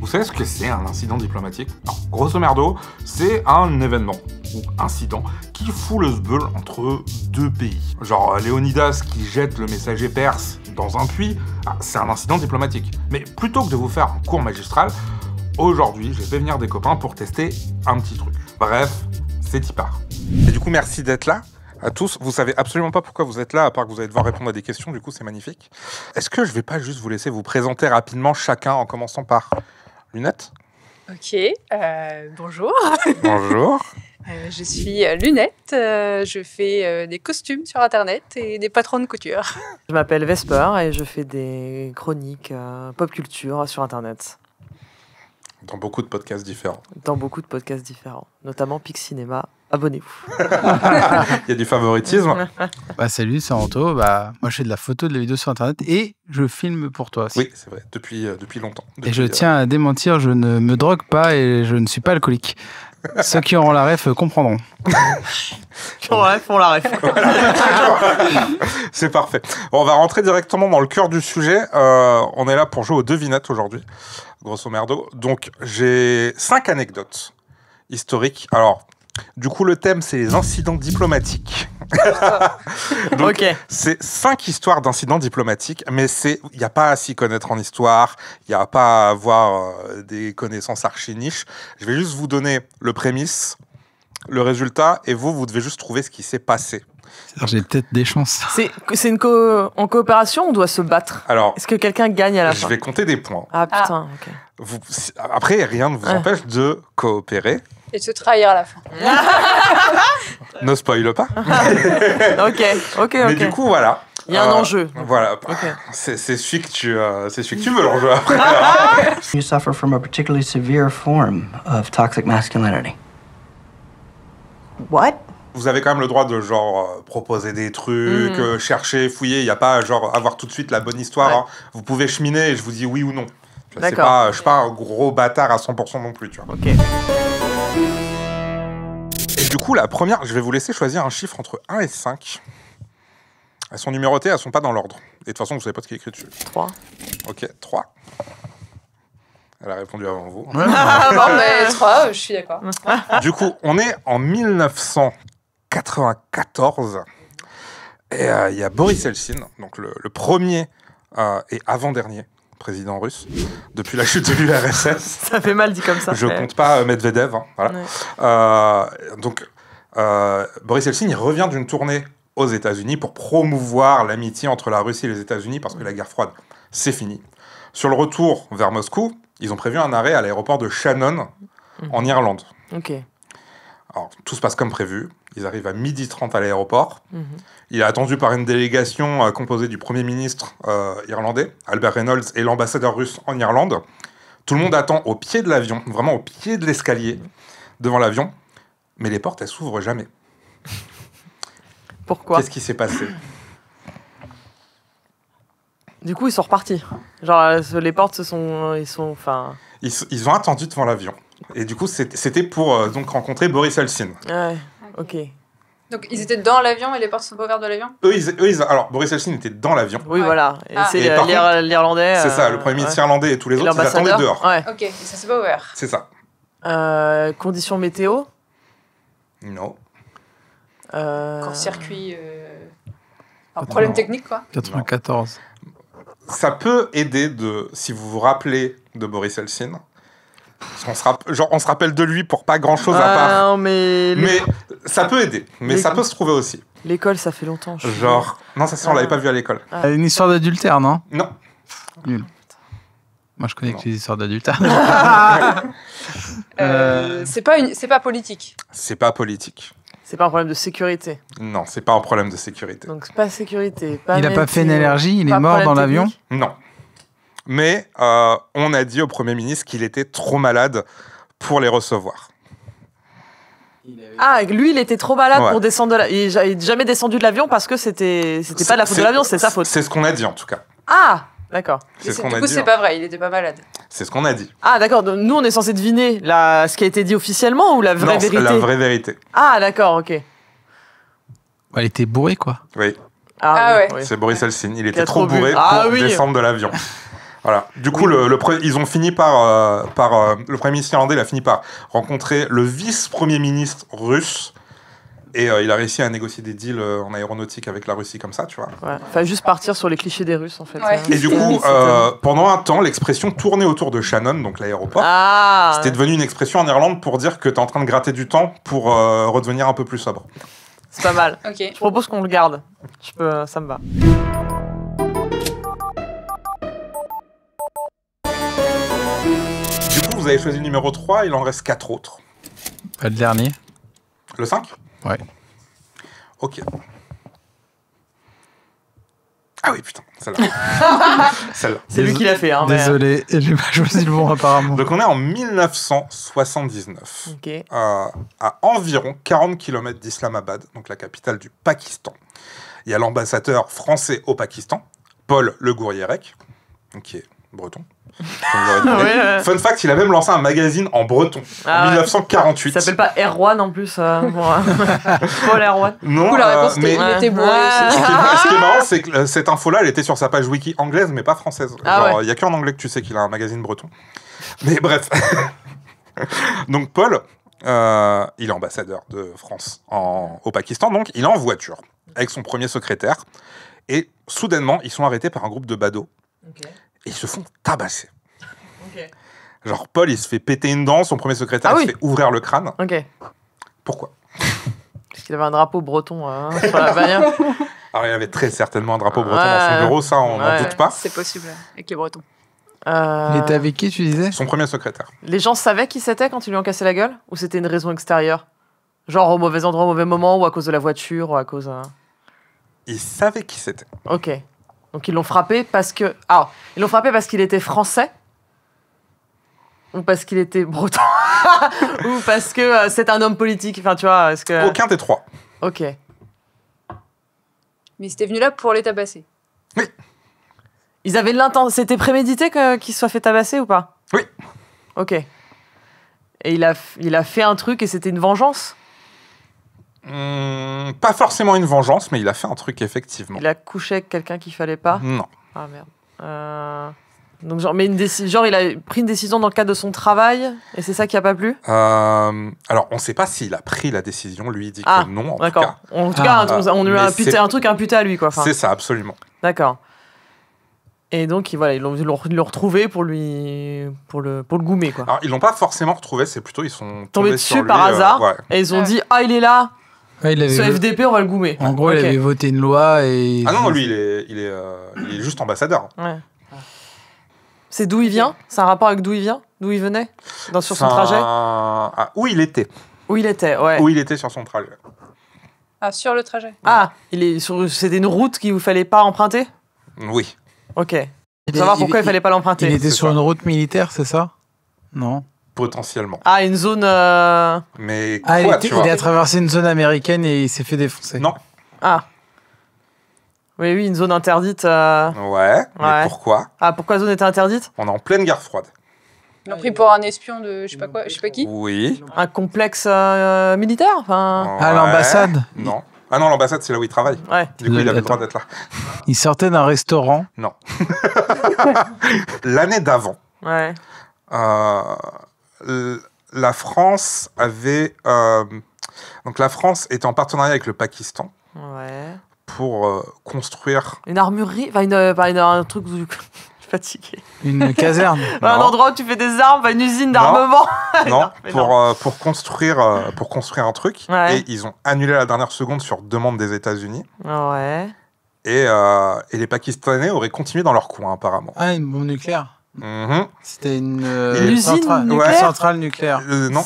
Vous savez ce que c'est un incident diplomatique? Alors, grosso merdo, c'est un événement ou incident qui fout le sbeul entre deux pays. Genre Léonidas qui jette le messager perse dans un puits, c'est un incident diplomatique. Mais plutôt que de vous faire un cours magistral, aujourd'hui, j'ai fait venir des copains pour tester un petit truc. Bref, c'est y part. Et du coup, merci d'être là. À tous, vous savez absolument pas pourquoi vous êtes là, à part que vous allez devoir répondre à des questions, du coup c'est magnifique. Est-ce que je vais pas juste vous laisser vous présenter rapidement chacun en commençant par Lunette? Ok, bonjour. Bonjour. Je suis Lunette, je fais des costumes sur internet et des patrons de couture. Je m'appelle Vesper et je fais des chroniques pop culture sur internet. Dans beaucoup de podcasts différents. Dans beaucoup de podcasts différents, notamment Pix Cinéma. Abonnez-vous. Il y a du favoritisme. Salut, c'est Anto. Moi, je fais de la photo, de la vidéo sur Internet et je filme pour toi aussi. Oui, c'est vrai, depuis longtemps. Et je tiens à démentir, je ne me drogue pas et je ne suis pas alcoolique. Ceux qui auront la ref comprendront. Qui auront la ref, on la ref. C'est parfait. Bon, on va rentrer directement dans le cœur du sujet. On est là pour jouer aux devinettes aujourd'hui, grosso merdo. Donc, j'ai 5 anecdotes historiques. Alors, du coup, le thème, c'est les incidents diplomatiques. Donc, ok. C'est 5 histoires d'incidents diplomatiques, mais il n'y a pas à s'y connaître en histoire, il n'y a pas à avoir des connaissances archi-niches. Je vais juste vous donner le prémisse, le résultat, et vous devez juste trouver ce qui s'est passé. J'ai peut-être des chances. C'est en coopération, on doit se battre. Alors, est-ce que quelqu'un gagne à la fin? Je vais compter des points. Ah putain, ok. Après, rien ne vous empêche de coopérer. Et de se trahir à la fin. Ne spoil pas. ok. Mais du coup, voilà. Il y a un enjeu. Voilà. Okay. C'est celui que tu veux le rejouer après. You suffer from a particularly severe form of toxic masculinity. What? Vous avez quand même le droit de proposer des trucs, chercher, fouiller. Il n'y a pas avoir tout de suite la bonne histoire. Ouais. Hein. Vous pouvez cheminer et je vous dis oui ou non. D'accord. Je suis pas un gros bâtard à 100% non plus. Tu vois. Ok. Et du coup, la première, je vais vous laisser choisir un chiffre entre 1 et 5. Elles sont numérotées, elles sont pas dans l'ordre. Et de toute façon, vous savez pas ce qui est écrit dessus. 3. Ok, 3. Elle a répondu avant vous. Bon, mais 3, je suis d'accord. Du coup, on est en 1994. Et il y a Boris Eltsine, donc le premier et avant-dernier président russe, depuis la chute de l'URSS. Ça fait mal dit comme ça. Je compte pas Medvedev. Hein, voilà. Ouais. Boris Eltsine, il revient d'une tournée aux États-Unis pour promouvoir l'amitié entre la Russie et les États-Unis parce que la guerre froide, c'est fini. Sur le retour vers Moscou, ils ont prévu un arrêt à l'aéroport de Shannon, en Irlande. Ok. Alors, tout se passe comme prévu. Ils arrivent à 12h30 à l'aéroport. Il est attendu par une délégation composée du Premier ministre irlandais, Albert Reynolds, et l'ambassadeur russe en Irlande. Tout le monde attend au pied de l'avion, vraiment au pied de l'escalier, devant l'avion. Mais les portes, elles s'ouvrent jamais. Pourquoi? Qu'est-ce qui s'est passé? Du coup, ils sont repartis. Genre, les portes ils ont attendu devant l'avion. Et du coup, c'était pour donc rencontrer Boris Eltsine. Ouais, ok. Donc, ils étaient dans l'avion et les portes sont pas ouvertes de l'avion? Alors, Boris Eltsine était dans l'avion. Oui, voilà. Et c'est par contre, l'Irlandais. C'est ça, le Premier ministre irlandais et tous les autres, ils attendaient dehors. Ouais. Ok, et ça s'est pas ouvert. C'est ça. Conditions météo? Non. Court-circuit. Un problème technique, quoi. 94. Ça peut aider si vous vous rappelez de Boris Eltsine. Parce on se rappelle de lui pour pas grand-chose à part. Non, mais ça peut aider. Mais ça peut se trouver aussi. L'école, ça fait longtemps. Non, ça, on l'avait pas vu à l'école. Une histoire d'adultère, non? Non. Nul. Moi, je connais que les histoires d'adultère. C'est pas politique. C'est pas politique. C'est pas un problème de sécurité. Non, c'est pas un problème de sécurité. Donc, pas sécurité. Il a pas fait une allergie, il est mort dans l'avion? Non. Mais on a dit au Premier ministre qu'il était trop malade pour les recevoir. Ah, lui, il était trop malade pour descendre de l'avion. Il n'est jamais descendu de l'avion parce que c'était pas de la faute de l'avion, c'est sa faute. C'est ce qu'on a dit en tout cas. Ah, d'accord. C'est ce qu'on a dit. Du coup, c'est pas vrai, il était pas malade. C'est ce qu'on a dit. Ah, d'accord. Donc, nous, on est censé deviner ce qui a été dit officiellement ou la vraie vérité? La vraie vérité. Ah, d'accord, ok. Il était bourré, quoi. Oui. Ah ouais. C'est Boris Eltsine. Il était trop bourré pour descendre de l'avion. Voilà. Du coup, ils ont fini par le premier ministre irlandais, il a fini par rencontrer le vice-premier ministre russe. Et il a réussi à négocier des deals en aéronautique avec la Russie comme ça, tu vois. Ouais. Fallait juste partir sur les clichés des Russes, en fait. Ouais. Et du coup, pendant un temps, l'expression tournait autour de Shannon, donc l'aéroport. C'était devenu une expression en Irlande pour dire que t'es en train de gratter du temps pour redevenir un peu plus sobre. C'est pas mal. Ok. Je propose qu'on le garde. Ça me va. Du coup, vous avez choisi le numéro 3, il en reste 4 autres. Pas le dernier. Le 5 ? Ouais. Ok. Ah oui, putain, celle-là. Celle-là. C'est lui qui l'a fait. Hein, Désolé, j'ai pas choisi le bon apparemment. Donc on est en 1979, Ok. à environ 40 km d'Islamabad, donc la capitale du Pakistan. Il y a l'ambassadeur français au Pakistan, Paul Le Gourierec, qui est breton. Fun fact, il a même lancé un magazine en breton en 1948. Ça s'appelle pas Erwan en plus. Paul Erwan. Non, Du coup, la réponse mais il était bourré aussi. ce qui est marrant, c'est que cette info-là, elle était sur sa page wiki anglaise, mais pas française. Il y a qu'en anglais que tu sais qu'il a un magazine breton. Mais bref. Donc Paul, il est ambassadeur de France au Pakistan, donc il est en voiture avec son premier secrétaire. Et soudainement, ils sont arrêtés par un groupe de badauds. Okay. Et ils se font tabasser. Okay. Genre, Paul, il se fait péter une dent, son premier secrétaire, il se fait ouvrir le crâne. Ok. Pourquoi ? Parce qu'il avait un drapeau breton sur la bannière. Alors, il avait très certainement un drapeau breton dans son bureau, ça, on n'en doute pas. C'est possible, avec les Bretons. Il était avec qui, tu disais ? Son premier secrétaire. Les gens savaient qui c'était quand ils lui ont cassé la gueule ? Ou c'était une raison extérieure ? Genre au mauvais endroit, au mauvais moment, ou à cause de la voiture, ou à cause... Il savait qui c'était. Ok. Donc ils l'ont frappé parce que... Ah, ils l'ont frappé parce qu'il était français ? Ou parce qu'il était breton ? Ou parce que c'est un homme politique ? Enfin, tu vois, est-ce que... Aucun des trois. Ok. Mais c'était venu là pour les tabasser. Oui. Ils avaient l'intention... C'était prémédité qu'il se soit fait tabasser ou pas ? Oui. Ok. Et il a fait un truc et c'était une vengeance ? Pas forcément une vengeance, mais il a fait un truc, effectivement. Il a couché avec quelqu'un qu'il fallait pas ? Non. Ah merde. Donc genre, mais il a pris une décision dans le cadre de son travail et c'est ça qui a pas plu ? Alors, on ne sait pas s'il a pris la décision. Lui, il dit que non, en tout cas. En tout cas, on lui a mais un truc imputé à lui, quoi. Enfin, c'est ça, absolument. d'accord. Et donc, ils l'ont retrouvé pour le goumer, quoi. Alors, ils l'ont pas forcément retrouvé, c'est plutôt ils sont Tombés tombés dessus sur lui, par hasard. ouais. Et ils ont dit, ah, il est là, Ouais, il ce avait... FDP, on va le goumer. En gros, Ok. il avait voté une loi et... Ah non, lui, il est juste ambassadeur. Ouais. C'est d'où il vient ? C'est un rapport avec d'où il vient ? D'où il venait ? Sur son C'est trajet ? où il était. Où il était, ouais. Où il était sur son trajet. Ah, sur le trajet. Ah, c'était une route qu'il ne fallait pas emprunter ? Oui. Ok. Faut savoir pourquoi il fallait pas l'emprunter. Il était C'est sur ça. une route militaire, c'est ça ? Non. Potentiellement. Ah, une zone... Mais Ah, quoi, tu vois il a traversé une zone américaine et il s'est fait défoncer. Non. Ah. Oui, une zone interdite. Ouais, mais Ouais. pourquoi ? Ah, pourquoi la zone était interdite ? On est en pleine guerre froide. Ils l'ont pris pour un espion de je sais pas quoi, je sais pas qui. Oui. Un complexe militaire enfin... Ah, Ouais. l'ambassade ? Non. Ah non, l'ambassade, c'est là où il travaille. Ouais. Du coup, il a le Attends. droit d'être là. Il sortait d'un restaurant. Non. L'année d'avant, Ouais. la France avait... donc la France était en partenariat avec le Pakistan Ouais. pour construire... Une armurerie Enfin, un truc... Je suis fatiguée. Une caserne. Un Non. endroit où tu fais des armes, une usine d'armement. Non, mais pour construire un truc. Ouais. Et ils ont annulé à la dernière seconde sur demande des États-Unis. Ouais. Et les Pakistanais auraient continué dans leur coin, apparemment. Ah, une bombe nucléaire. Mhm. C'était une usine nucléaire centrale nucléaire. Non,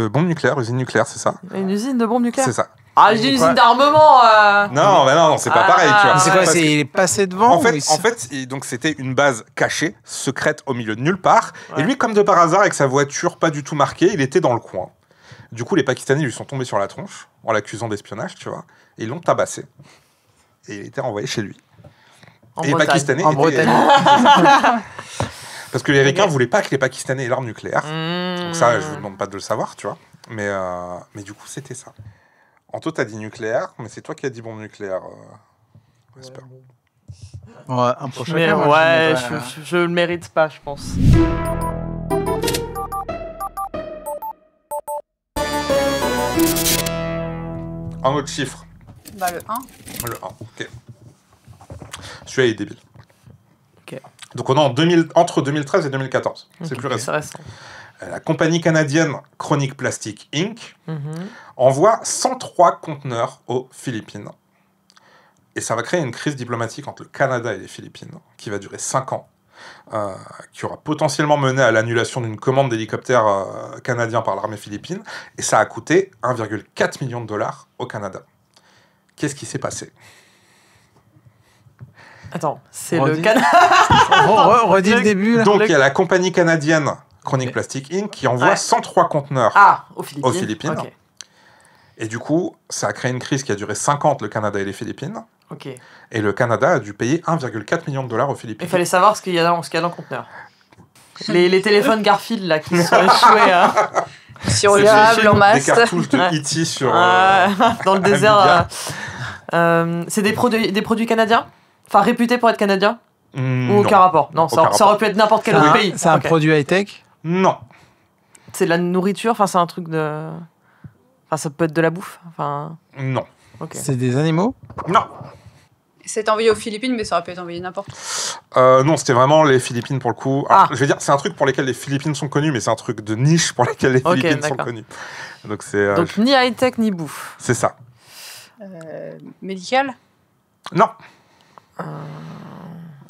bombe nucléaire, usine nucléaire, c'est ça. Une usine de bombes nucléaires C'est ça. Ah, j'ai une Quoi usine d'armement Non, mais non, c'est pas Ah. pareil, tu vois. Mais C'est quoi Parce que- C'est passé devant En ou fait, il- donc c'était une base cachée, secrète, au milieu de nulle part. Ouais. Et lui, comme de par hasard, avec sa voiture pas du tout marquée, il était dans le coin. Du coup, les Pakistanais lui sont tombés sur la tronche en l'accusant d'espionnage, tu vois. Et ils l'ont tabassé. Et il était renvoyé chez lui. En Et les Bretagne. Pakistanais En étaient- Bretagne. Parce que les Américains voulaient pas que les Pakistanais aient l'arme nucléaire. Mmh. Donc ça, je vous demande pas de le savoir, tu vois. Mais du coup, c'était ça. Anto, t'as dit nucléaire, mais c'est toi qui as dit bombe nucléaire. J'espère. Ouais, un pour Mais chacun. moi, ouais, je mettrais, je le mérite pas, je pense. Un autre chiffre. Bah, le 1. Le 1, ok. Celui-là est débile. Ok. Donc on est entre 2013 et 2014. C'est Ok, plus récent. C'est récent. La compagnie canadienne Chronic Plastic Inc. Mhm. envoie 103 conteneurs aux Philippines. Et ça va créer une crise diplomatique entre le Canada et les Philippines, qui va durer 5 ans, qui aura potentiellement mené à l'annulation d'une commande d'hélicoptères canadiens par l'armée philippine, et ça a coûté 1,4 million de dollars au Canada. Qu'est-ce qui s'est passé? Attends, c'est Redis. le Canada. Redis le début, là. Donc il y a la compagnie canadienne Chronic Ok. Plastic Inc. qui envoie Ouais. 103 conteneurs. Ah, aux Philippines. Aux Philippines. Ok. Et du coup, ça a créé une crise qui a duré 5 ans entre le Canada et les Philippines. Ok. Et le Canada a dû payer 1,4 million de dollars aux Philippines. Il fallait savoir ce qu'il y a dans le conteneur. Les téléphones Garfield là qui sont échoués Survivable en Des masse. cartouches de Ouais. E.T. sur... dans le désert. Amiga. C'est des produits canadiens, enfin réputés pour être canadiens, ou non. aucun rapport. Non, Aucun ça aurait pu être n'importe quel C'est autre un- pays. C'est un Ok. produit high-tech. Non. C'est de la nourriture. Enfin, c'est un truc de. Enfin, ça peut être de la bouffe. Enfin. Non. Ok. C'est des animaux. Non. C'est envoyé aux Philippines, mais ça aurait pu être envoyé n'importe où. Non, c'était vraiment les Philippines pour le coup. Alors, Ah. je vais dire, c'est un truc pour lequel les Philippines sont connues, mais c'est un truc de niche pour lequel les Ok, Philippines sont d'accord. connues. Donc c'est Donc ni high tech ni bouffe. c'est ça. Médical. Non.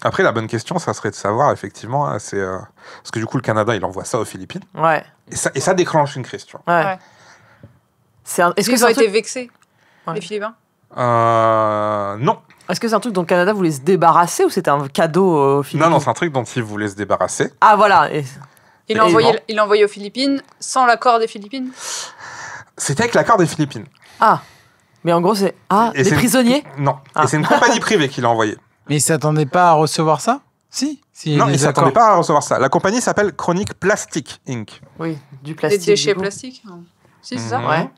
Après, la bonne question, ça serait de savoir, effectivement, hein, c'est... parce que du coup, le Canada, il envoie ça aux Philippines. Ouais. Et ça déclenche une crise, tu vois. Ouais. Ouais. Est-ce que Ils c'est ont un été truc... vexés, Ouais. les Philippins. Non. Est-ce que c'est un truc dont le Canada voulait se débarrasser ou c'était un cadeau aux Philippines? Non, c'est un truc dont ils voulaient se débarrasser. Ah voilà. Et- Il l'a Et envoyé aux Philippines sans l'accord des Philippines. C'était avec l'accord des Philippines. Ah. Mais en gros c'est Et des c'est- prisonniers. Non. Ah. Et c'est une compagnie privée qui l'a envoyé. Mais ils s'attendaient pas à recevoir ça. Si. Non, ils les ne s'attendaient accords. pas à recevoir ça. La compagnie s'appelle Chronic Plastic Inc. Oui, du Des plastique. déchets du coup. plastiques. Si, c'est ça. Mhm. Ouais.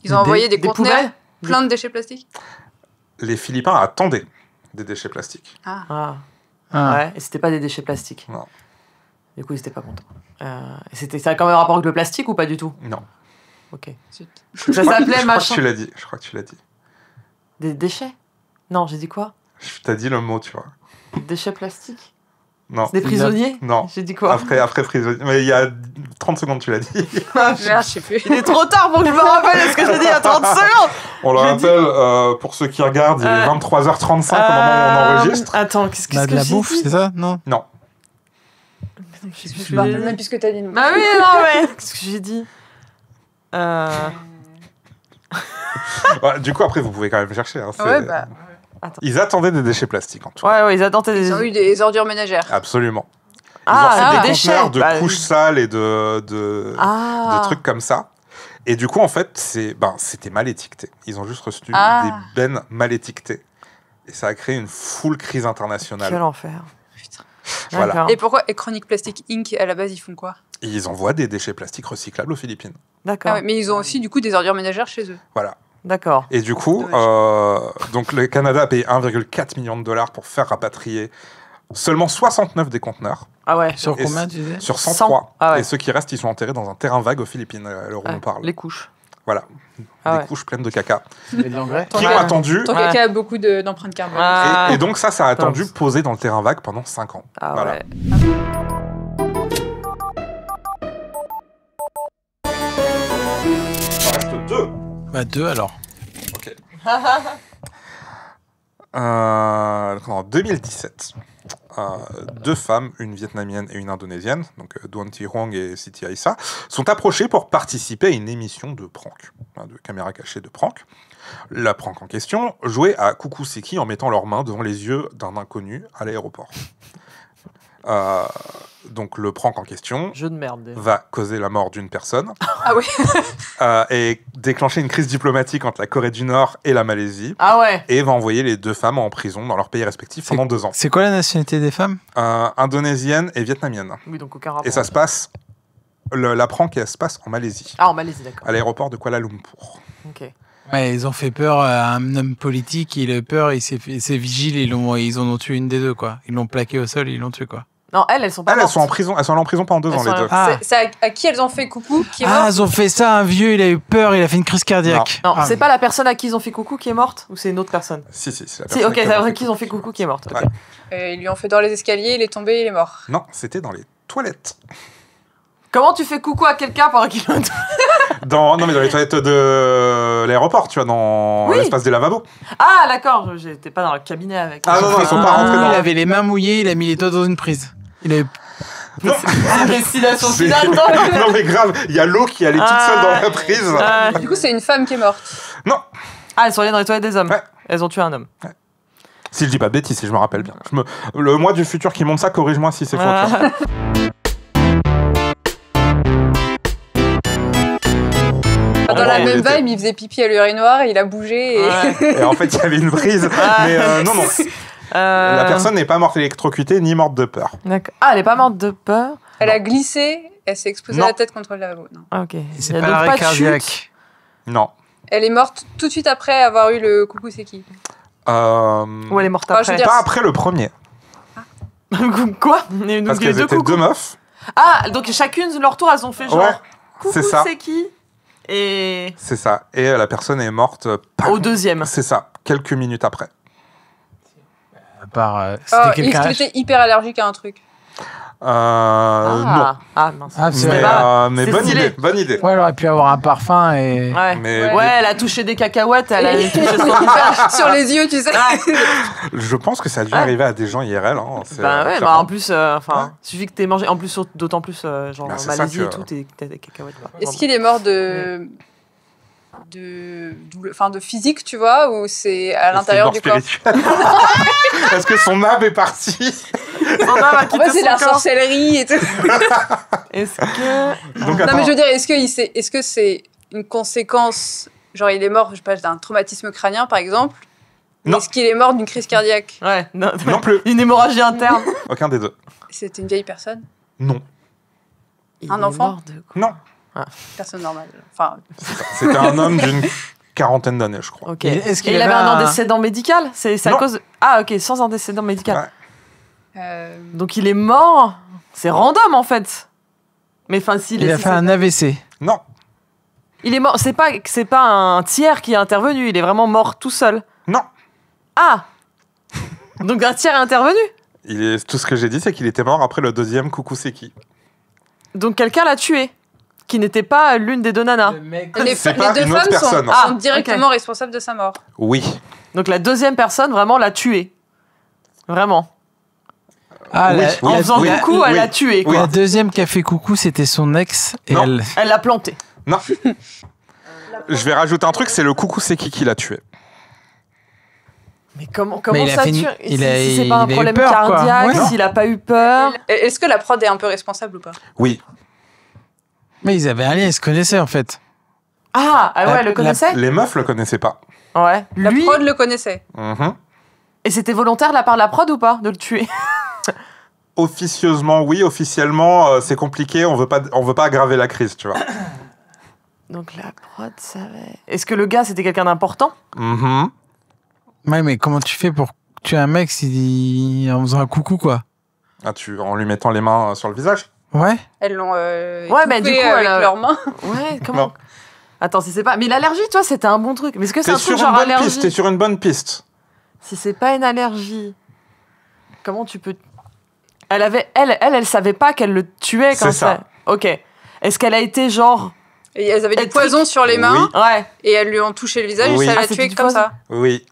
Ils ont envoyé des conteneurs poubelles. plein de déchets plastiques. Les Philippins attendaient des déchets plastiques. Ah. Ah. Ah. Ouais. Et c'était pas des déchets plastiques. Non. Du coup ils étaient pas contents. Ça a quand même un rapport avec le plastique ou pas du tout? Non. Ok. Zut. Ça Je crois s'appelait que machin. tu l'as dit. Je crois que tu l'as dit. Des déchets? Non, j'ai dit quoi? T'as dit le mot, tu vois. Des déchets plastiques? Non. Des prisonniers? Non. J'ai dit quoi? Après prisonnier. Mais il y a 30 secondes, tu l'as dit. Merde, je sais plus. Il est trop tard pour que je me rappelle ce que j'ai dit il y a 30 secondes! On le J'ai rappelle, pour ceux qui regardent, il est 23h35 au moment où on enregistre. Attends, qu'est-ce Bah, que de la j'ai bouffe, dit? c'est ça? Non. Non. Je sais plus ce Je que me j'ai rappelle dit. même plus ce que t'as dit. non. Bah oui, non, mais qu'est-ce que j'ai dit? Ouais, du coup, après, vous pouvez quand même chercher. Hein, c'est- Ouais, bah. Ils attendaient des déchets plastiques, en tout cas. Ouais, ouais, ils attendaient des. Ils ont eu des ordures ménagères. Absolument. Ils Ah, ont reçu des des déchets. conteneurs de Bah, couches sales et de Ah. trucs comme ça. Et du coup, en fait, c'était mal étiqueté. Ils ont juste reçu Ah. des bennes mal étiquetées. Et ça a créé une full crise internationale. Quel enfer. Putain. Voilà. D'accord. Et pourquoi Chronic Plastic Inc. à la base ils font quoi? Et ils envoient des déchets plastiques recyclables aux Philippines. D'accord. Ah ouais, mais ils ont aussi du coup des ordures ménagères chez eux. Voilà. D'accord. Et du coup, donc le Canada a payé 1,4 million de dollars pour faire rapatrier seulement 69 des conteneurs Ah ouais. Sur Et combien, tu disais? sur 103. Ah ouais. Et ceux qui restent, ils sont enterrés dans un terrain vague aux Philippines, à l'heure où Ouais, on parle. les couches. Voilà. Ah Des ouais. couches pleines de caca. Il y avait de l'engrais. Qui Ouais. ont attendu. Ton Ouais. caca a beaucoup d'empreintes carbone. Ah. Et donc ça a attendu Putain. posé dans le terrain vague pendant 5 ans. Ah Voilà. ouais. Il en reste 2. Bah, 2 alors. Ok. Donc en 2017, 2 femmes, une vietnamienne et une indonésienne, donc Duan Thi Huong et Siti Aissa, sont approchées pour participer à une émission de prank, de caméra cachée de prank. La prank en question jouait à coucou c'est qui en mettant leurs mains devant les yeux d'un inconnu à l'aéroport. Donc le prank en question Jeu de merde. déjà. va causer la mort d'une personne Ah oui. et déclencher une crise diplomatique entre la Corée du Nord et la Malaisie Ah ouais. et va envoyer les 2 femmes en prison dans leurs pays respectifs pendant 2 ans. C'est quoi la nationalité des femmes? Indonésienne et vietnamienne. Oui, donc aucun rapport. Et ça se passe, la prank elle se passe en Malaisie, Ah, en Malaisie, d'accord. à l'aéroport de Kuala Lumpur. Ok. Ouais, ils ont fait peur à un homme politique, il a eu peur, ses vigiles, ils en ont tué une des deux, quoi. Ils l'ont plaqué au sol, ils l'ont tué, quoi. Non, elles sont pas Elles mortes. sont en prison. Elles sont allées en prison pendant 2 ans, Elles les sont deux. Ah, C'est à qui elles ont fait coucou qui est mort. elles ont fait ça, un vieux, il a eu peur, il a fait une crise cardiaque. Non, Ah, c'est pas la personne à qui ils ont fait coucou qui est morte ou c'est une autre personne? Si, c'est la Si, personne ok, qui a c'est la fait personne qu'ils ont fait coucou qui est morte. ok. Ouais. Ils lui ont fait dans les escaliers, il est tombé, il est mort. Non, c'était dans les toilettes. Comment tu fais coucou à quelqu'un pendant qu'il est Non, mais dans les toilettes de l'aéroport, tu vois, dans Oui. l'espace des lavabos. Ah, d'accord, j'étais pas dans le cabinet avec. Ah, non, ils sont pas rentrés il dans... avait les mains mouillées, il a mis les doigts dans une prise. Il a eu... Non, Destination c'est- finale, non non, mais grave, il y a l'eau qui allait toute seule dans la prise. Du coup, c'est une femme qui est morte. Non, Ah, elles sont allées dans les toilettes des hommes. Ouais. Elles ont tué un homme. si je dis pas de bêtises, si je me rappelle bien. Le mois du futur qui monte ça, corrige-moi si c'est faux. tu vois. Dans Ouais, la il même était- vibe, il faisait pipi à l'urinoir, il a bougé et... Ouais. Et en fait, il y avait une brise. Mais non, la personne n'est pas morte électrocutée ni morte de peur. D'accord. Ah, elle est pas morte de peur. Elle a glissé, elle s'est explosée Non. la tête contre le lavabo. Non. Ah, ok. C'est Il y a pas donc l'arrêt de chute. cardiaque. Non. Elle est morte tout de suite après avoir eu le coucou c'est qui. Ou elle est morte Ah, je après. veux dire- Pas après le premier. Quoi? Donc, Parce les qu'elles deux étaient coucous. 2 meufs. Ah, donc chacune, leur tour, elles ont fait genre. Ouais, Coucou, c'est ça. c'est qui? Et. C'est ça. Et la personne est morte. Au deuxième. C'est ça. Quelques minutes après. À part, Oh, c'était il quelqu'un... était hyper allergique à un truc. Non. Ah, mince. Ah, c'est Mais, vrai. mais c'est bonne stylé. idée. Bonne idée. Ouais, elle aurait pu avoir un parfum et... Ouais. Mais Ouais, elle a touché des cacahuètes, elle a Et- touché son visage. Sur les yeux, tu sais. je pense que ça a dû Ouais. arriver à des gens IRL. Hein. C'est, Bah ouais, clairement. en plus, enfin, suffit que t'aies mangé. En plus, d'autant plus, genre Bah, en c'est ça Malaisie que- et tout, t'as des cacahuètes. Est-ce qu'il est mort de physique, tu vois, ou c'est à l'intérieur du Est-ce qu'il est corps? mort spirituel Est-ce que son âme est partie Son âme a En quitté fait, c'est son la corps. sorcellerie et tout. Est-ce que. Donc, Non, attends. mais je veux dire, est-ce que c'est une conséquence, genre il est mort, je sais pas, d'un traumatisme crânien, par exemple? Ou Non. est-ce qu'il est mort d'une crise cardiaque? Ouais, non, Non plus. Une hémorragie interne. Aucun des deux. C'était une vieille personne? Non. Il est enfant mort de quoi? Non. Personne normale. Enfin, C'était un homme d'une quarantaine d'années, je crois. Ok. Et est-ce qu'il Et il avait avait un un- antécédent médical? C'est à Non. cause. Ah, ok, sans antécédent médical. Ouais. Donc il est mort. C'est random en fait. Mais enfin, s'il Il est. a fait un AVC. Non. Il est mort. C'est pas un tiers qui est intervenu. Il est vraiment mort tout seul. Non. Ah. Donc un tiers est intervenu. Tout ce que j'ai dit, c'est qu'il était mort après le deuxième coucou c'est qui. Donc quelqu'un l'a tué. Qui n'était pas l'une des deux nanas. C'est pas les deux une autre femmes personne. sont Ah, directement responsables de sa mort. Oui. Donc la deuxième personne vraiment l'a tué. Vraiment. Ah, Oui, la, oui, En faisant oui, coucou, oui. elle l'a tué. Quoi. la deuxième qui a fait coucou, c'était son ex. Et Non. elle... Elle l'a planté. Non. Je vais rajouter un truc, c'est le coucou c'est qui l'a tué. Mais comment il a ça fait tue une- il Si a- c'est pas un il a eu problème peur, quoi. cardiaque, Ouais. s'il a pas eu peur. Est-ce que la prod est un peu responsable ou pas? Oui. Mais ils avaient un lien, ils se connaissaient en fait. Ah, ouais, La- elle le connaissait. Les meufs le connaissaient pas. Ouais. La Lui. prod le connaissait. Mhm. Et c'était volontaire de la part de la prod ou pas de le tuer? Officieusement, oui. Officiellement, c'est compliqué. On veut pas aggraver la crise, tu vois. Donc la prod savait. Est-ce que le gars c'était quelqu'un d'important? Mhm. Ouais, mais comment tu fais pour tuer un mec en faisant un coucou, quoi? Ah, en lui mettant les mains sur le visage. Ouais. Elles l'ont Ouais, mais du étouffé coup, avec elle a- leurs mains. Ouais, comment? Non. Attends, si c'est pas. Mais l'allergie, toi, c'était un bon truc. Mais est-ce que c'est T'es un truc sur genre une bonne allergie? piste. T'es sur une bonne piste. Si c'est pas une allergie, comment tu peux. Elle savait pas qu'elle le tuait quand C'est ça. Ok. Est-ce qu'elle a été genre. Et elles avaient du Elle poison sur les mains Oui. Ouais. et elles lui ont touché le visage Oui. et ça Ah, l'a c'était tué du comme poison. ça. Oui.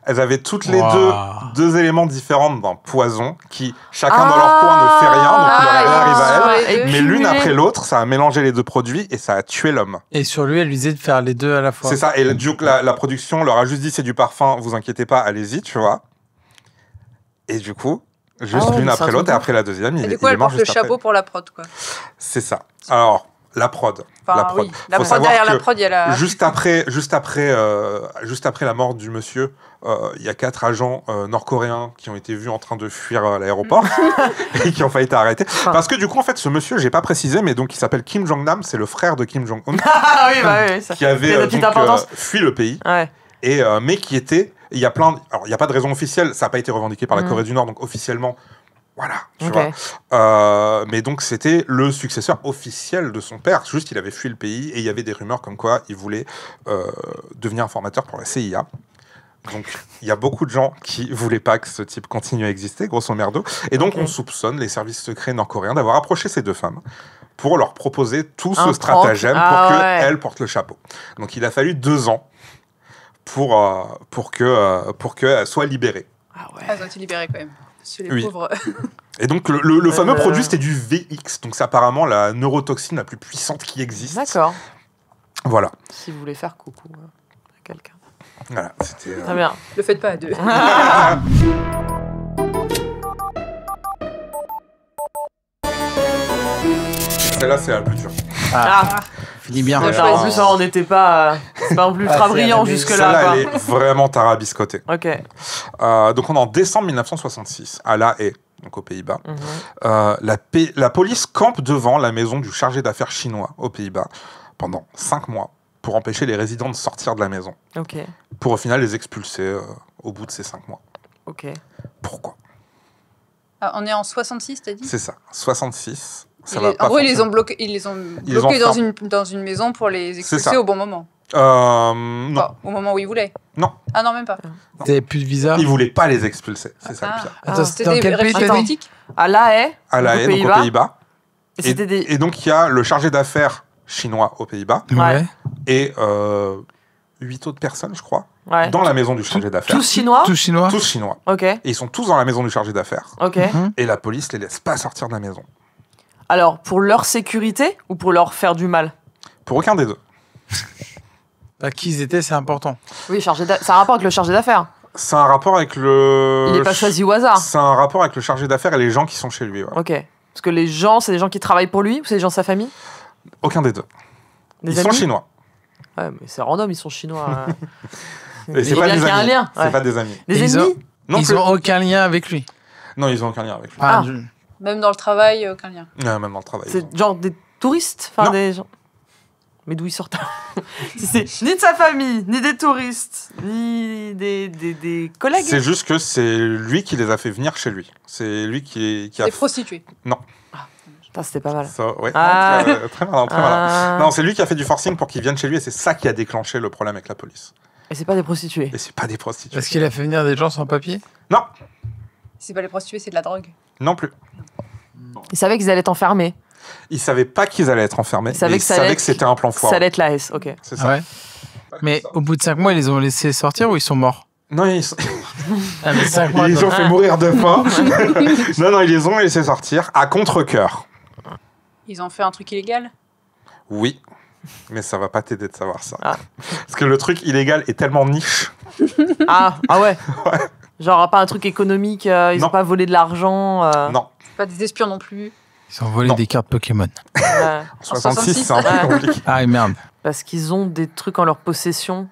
Elles avaient toutes les Wow. deux éléments différents d'un poison qui, chacun dans leur coin, ne fait rien, donc il leur Ah, arrive à sur elles. les deux. Mais l'une après l'autre, ça a mélangé les deux produits et ça a tué l'homme. Et sur lui, elle lui disait de faire les deux à la fois. C'est ça. Et la production leur a juste dit c'est du parfum, vous inquiétez pas, allez-y, tu vois. Et du coup, juste Ah ouais, l'une mais c'est après un l'autre truc et après la deuxième, Et il du coup, est elle mort porte le juste chapeau après. pour la prod, quoi. C'est ça. Alors, La prod. Enfin, La prod. oui. La Faut prod, savoir derrière la que prod, il y a la... Juste après la mort du monsieur, il y a 4 agents nord-coréens qui ont été vus en train de fuir l'aéroport et qui ont failli être arrêtés. Parce que du coup, en fait, ce monsieur, j'ai pas précisé, mais donc il s'appelle Kim Jong-nam, c'est le frère de Kim Jong-un, Ah oui, bah oui, ça. qui avait Il y a de petites donc, importances. fui le pays, Ouais. et, mais qui était... Il y a alors il n'y a pas de raison officielle, ça n'a pas été revendiqué par la Corée du Nord, donc officiellement, voilà, tu Ok. vois. Mais donc c'était le successeur officiel de son père, juste il avait fui le pays et il y avait des rumeurs comme quoi il voulait devenir informateur pour la CIA. Donc il y a beaucoup de gens qui voulaient pas que ce type continue à exister, grosso merdo. Et donc on soupçonne les services secrets nord-coréens d'avoir approché ces deux femmes pour leur proposer tout ce Un stratagème prank. pour Ah ouais. qu'elles portent le chapeau. Donc il a fallu 2 ans pour qu'elles soient libérées. Ah ouais. Ah, ils ont été libérés quand même. Parce que les Oui. pauvres... Et donc le fameux produit, c'était du VX. Donc c'est apparemment la neurotoxine la plus puissante qui existe. D'accord. Voilà. Si vous voulez faire coucou à quelqu'un. Voilà, c'était... Très bien. Le faites pas à 2. Celle-là, c'est la plus dure. Ah, Finis bien. Ouais. en plus, on n'était pas. C'est pas non plus ultra brillant jusque-là. Celle-là, quoi. elle est vraiment tarabiscotée. Ok. Donc on est en décembre 1966, à La Haye, donc aux Pays-Bas. La police campe devant la maison du chargé d'affaires chinois aux Pays-Bas pendant 5 mois pour empêcher les résidents de sortir de la maison. Ok. Pour au final les expulser au bout de ces 5 mois. Ok. Pourquoi ? Ah, on est en 66, t'as dit C'est ça, 66. Ça Ils va les- pas En gros, ils les forcément. ont bloqués, ils les ont Ils bloqués les ont dans une maison pour les ça. expulser au bon moment. Non, Enfin, au moment où ils voulaient. non, Ah non, même pas. T'avais plus de visa. ils voulaient pas les expulser, c'est ça le pire. Attends, C'était c'était dans des quel pays réfugiés t'as dit politiques. À La Haye. À La donc Haye, donc aux Pays-Bas. Et c'était des. Et donc il y a le chargé d'affaires chinois aux Pays-Bas Ouais. et 8 autres personnes, je crois, Ouais. dans la maison du chargé d'affaires. Tous chinois. Tout chinois. Tous chinois. Ok. Et ils sont tous dans la maison du chargé d'affaires. Ok. Et la police les laisse pas sortir de la maison. Alors, pour leur sécurité ou pour leur faire du mal? Pour aucun des deux. Bah, qui ils étaient, c'est important. Oui, c'est un rapport avec le chargé d'affaires. C'est un rapport avec le... Il n'est pas choisi au hasard. C'est un rapport avec le chargé d'affaires et les gens qui sont chez lui. Ouais. Ok. Parce que les gens, c'est des gens qui travaillent pour lui ou c'est des gens de sa famille? Aucun des deux. Des Ils sont amis? chinois. Ouais, mais c'est random, ils sont chinois. Et c'est Il y a pas bien des qu'il y a un amis. lien. C'est Ouais. pas des amis. Des Ils ennemis? Non ils plus. ont aucun lien avec lui. Non, ils ont aucun lien avec lui. Ah. Même dans le travail, aucun lien. Ouais, même dans le travail. C'est genre des touristes? Enfin, Non. des gens. Mais d'où ils sortent? Si c'est ni de sa famille, ni des touristes, ni des collègues. C'est juste que c'est lui qui les a fait venir chez lui. C'est lui qui a... Des prostituées. Putain, c'était pas mal. Ça, ouais. Ah. Très malin, très malin. Ah. Non, c'est lui qui a fait du forcing pour qu'ils viennent chez lui et c'est ça qui a déclenché le problème avec la police. Et c'est pas des prostituées. Et c'est pas des prostituées. Parce qu'il a fait venir des gens sans papier. Non, C'est pas les prostituées, c'est de la drogue. non plus. Ils savaient qu'ils allaient être enfermés. Ils savaient pas qu'ils allaient être enfermés. Ils savaient mais que ça allait être- c'était un plan Ça foireux. allait être la S, ok. C'est Ah ça. ouais. Mais au bout de 5 mois, ils les ont laissés sortir ou ils sont morts? Non, Ah, mais 5 mois. ils les ont donc- fait mourir de faim. Non, ils les ont laissés sortir à contre-cœur. Ils ont fait un truc illégal. Oui, mais ça va pas t'aider de savoir ça. Ah. Parce que le truc illégal est tellement niche. Ah ouais. Genre pas un truc économique, ils Non. ont pas volé de l'argent. Non, Pas des espions non plus. Ils ont volé Non. des cartes Pokémon. 66, c'est un peu ouais. compliqué. Ah, et merde. Parce qu'ils ont des trucs en leur possession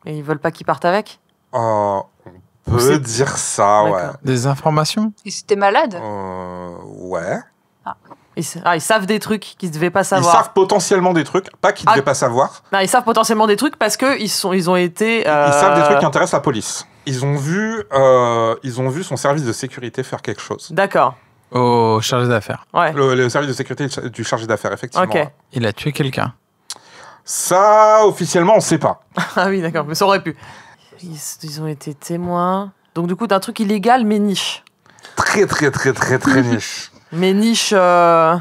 et ils veulent pas qu'ils partent avec. On peut C'est- dire ça, ouais. D'accord. Des informations? Ils étaient malades. Ouais. Ils savent des trucs qu'ils devaient pas Ils savoir. savent potentiellement des trucs, pas qu'ils ne Ah. devaient pas savoir. Non, ils savent potentiellement des trucs parce que ils ont été. Ils savent des trucs qui intéressent la police. Ils ont vu son service de sécurité faire quelque chose. D'accord. Au chargé d'affaires. Ouais. Le service de sécurité du chargé d'affaires, effectivement. Ok. ouais. Il a tué quelqu'un. Ça, officiellement, on sait pas. Ah oui, d'accord. Mais ça aurait pu. Ils ont été témoins. Donc du coup, d'un truc illégal mais niche. Très, très, très, très, très niche. Mais niche, Genre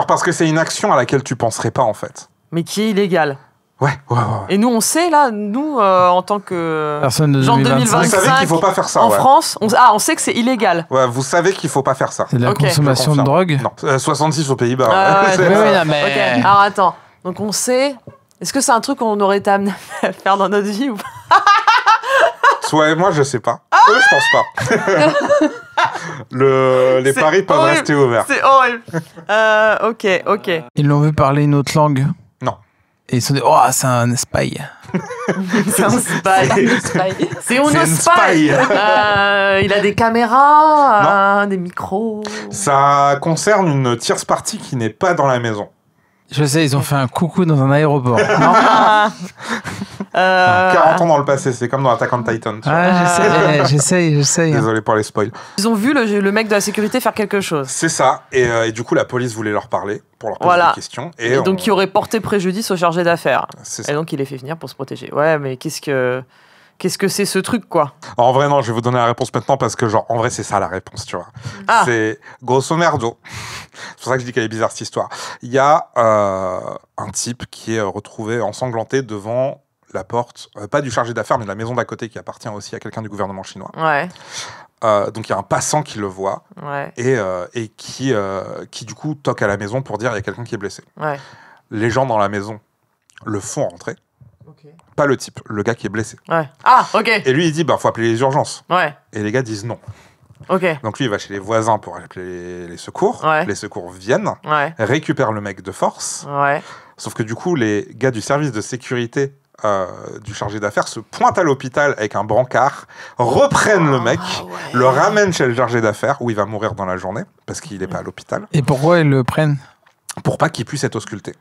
parce que c'est une action à laquelle tu penserais pas, en fait. mais qui est illégale. Ouais, ouais, ouais. Et nous, on sait là, nous en tant que Personne de Genre 2025. Vous savez 25, qu'il faut pas faire ça, en ouais. France, on sait que c'est illégal. Ouais, vous savez qu'il faut pas faire ça. C'est de la Ok. consommation Je de confirme. drogue? Non, 66 aux Pays-Bas. Ah ouais. ouais, C'est- Oui, oui, non, mais. Ok. Alors attends. Donc on sait. Est-ce que c'est un truc qu'on aurait été amené à faire dans notre vie ou pas? Ouais, moi, je sais pas. Eux, je pense pas. Les C'est paris peuvent horrible. rester ouverts. C'est horrible. Ok. Ils l'ont vu parler une autre langue. Non. Et ils se sont dit, oh, c'est un spy. C'est un spy. Spy. C'est un C'est une spy. spy. Il a des caméras, des micros. Ça concerne une tierce partie qui n'est pas dans la maison. Je sais, ils ont fait un coucou dans un aéroport. Ah. 40 ans dans le passé, c'est comme dans Attack on Titan. tu vois. Ah, j'essaye. Désolé pour les spoils. Ils ont vu le mec de la sécurité faire quelque chose. C'est ça. Et du coup, la police voulait leur parler pour leur poser Voilà. des questions. Et donc, qui aurait porté préjudice au chargé d'affaires. C'est Et ça. donc, il les fait venir pour se protéger. Ouais, mais qu'est-ce que c'est ce truc, quoi? En vrai, non, je vais vous donner la réponse maintenant parce que, genre, en vrai, c'est ça la réponse, tu vois. Ah. C'est grosso merdo. C'est pour ça que je dis qu'elle est bizarre, cette histoire. Il y a un type qui est retrouvé ensanglanté devant la porte, pas du chargé d'affaires, mais de la maison d'à côté qui appartient aussi à quelqu'un du gouvernement chinois. Ouais. Donc, il y a un passant qui le voit Ouais. et qui, du coup, toque à la maison pour dire il y a quelqu'un qui est blessé. Ouais. Les gens dans la maison le font rentrer. Pas le type, le gars qui est blessé. Ouais. Ah, ok. Et lui, il dit, faut appeler les urgences. Ouais. Et les gars disent non. Ok. Donc lui, il va chez les voisins pour appeler les secours. Ouais. Les secours viennent, Ouais. récupèrent le mec de force. Ouais. Sauf que du coup, les gars du service de sécurité du chargé d'affaires se pointent à l'hôpital avec un brancard, reprennent le mec, le ramènent chez le chargé d'affaires, où il va mourir dans la journée, parce qu'il n'est pas à l'hôpital, Et pourquoi ils le prennent? pour pas qu'il puisse être ausculté.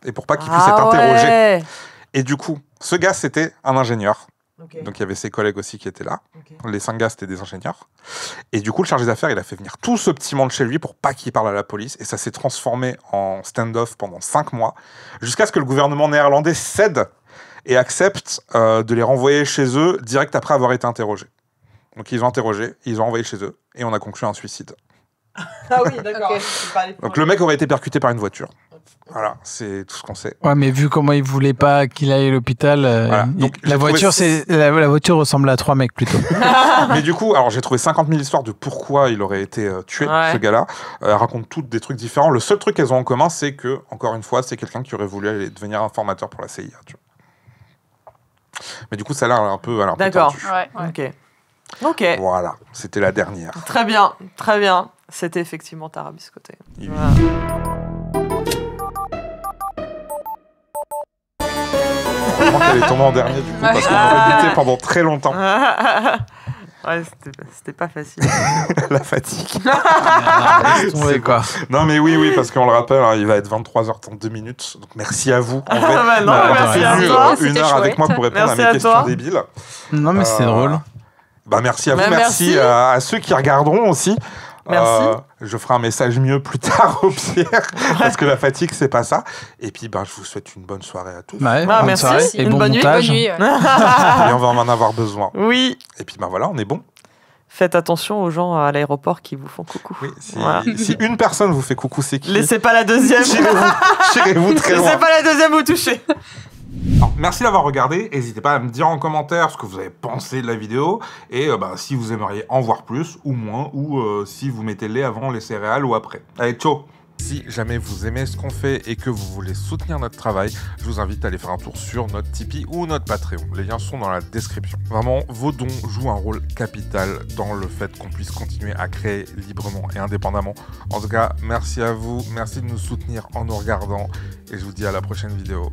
Et pour pas qu'il puisse être interrogé. Ouais. Et du coup, ce gars, c'était un ingénieur. Ok. Donc il y avait ses collègues aussi qui étaient là. Ok. Les 5 gars, c'était des ingénieurs. Et du coup, le chargé d'affaires, il a fait venir tout ce petit monde chez lui pour pas qu'il parle à la police. Et ça s'est transformé en stand-off pendant 5 mois, jusqu'à ce que le gouvernement néerlandais cède et accepte de les renvoyer chez eux direct après avoir été interrogés. Donc ils ont interrogé, ils ont envoyé chez eux, et on a conclu un suicide. Ah oui, d'accord. Ok. Donc le mec aurait été percuté par une voiture. Voilà, c'est tout ce qu'on sait. Ouais, mais vu comment ils voulaient pas qu'il aille à l'hôpital, Voilà. Donc, j'ai la voiture, trouvé- la voiture ressemble à 3 mecs plutôt. Mais du coup, alors j'ai trouvé 50 000 histoires de pourquoi il aurait été tué, Ouais. ce gars-là. Elles racontent toutes des trucs différents. Le seul truc qu'elles ont en commun, c'est que, encore une fois, c'est quelqu'un qui aurait voulu aller devenir informateur pour la CIA. Tu vois. Mais du coup, ça a l'air un peu D'accord. tendu. Ouais. Ok. Voilà, c'était la dernière. Très bien. Très bien. C'était effectivement tarabiscoté. Il- Voilà. Heureusement qu'elle est tombée en dernier, du coup, parce qu'on aurait buté pendant très longtemps. Ouais, c'était pas facile. La fatigue. Laisse tomber, quoi. Non, mais oui, parce qu'on le rappelle, hein, il va être 23h32 minutes. Donc merci à vous. En vrai, Bah non, d'avoir merci à tenu, toi. une C'était heure avec chouette. moi pour répondre Merci à mes à questions toi. débiles. Non, mais c'était drôle. Bah merci à vous, Bah, merci, merci. à ceux qui regarderont aussi. Merci. Je ferai un message mieux plus tard au Pierre, parce que la fatigue, c'est pas ça. Et puis, je vous souhaite une bonne soirée à tous. Ouais, Ah, bonne merci. soirée Une et bon bonne nuit. montage. Bonne nuit. Ouais. Et on va en avoir besoin. Oui. Et puis, voilà, on est bon. Faites attention aux gens à l'aéroport qui vous font coucou. Oui, si, Voilà. si une personne vous fait coucou, c'est qui? Laissez pas la deuxième. Tirez-vous très loin. Laissez pas la deuxième vous toucher. Alors, merci d'avoir regardé. N'hésitez pas à me dire en commentaire ce que vous avez pensé de la vidéo et si vous aimeriez en voir plus ou moins, ou si vous mettez le lait avant les céréales ou après. Allez, ciao! Si jamais vous aimez ce qu'on fait et que vous voulez soutenir notre travail, je vous invite à aller faire un tour sur notre Tipeee ou notre Patreon. Les liens sont dans la description. Vraiment, vos dons jouent un rôle capital dans le fait qu'on puisse continuer à créer librement et indépendamment. En tout cas, merci à vous, merci de nous soutenir en nous regardant et je vous dis à la prochaine vidéo.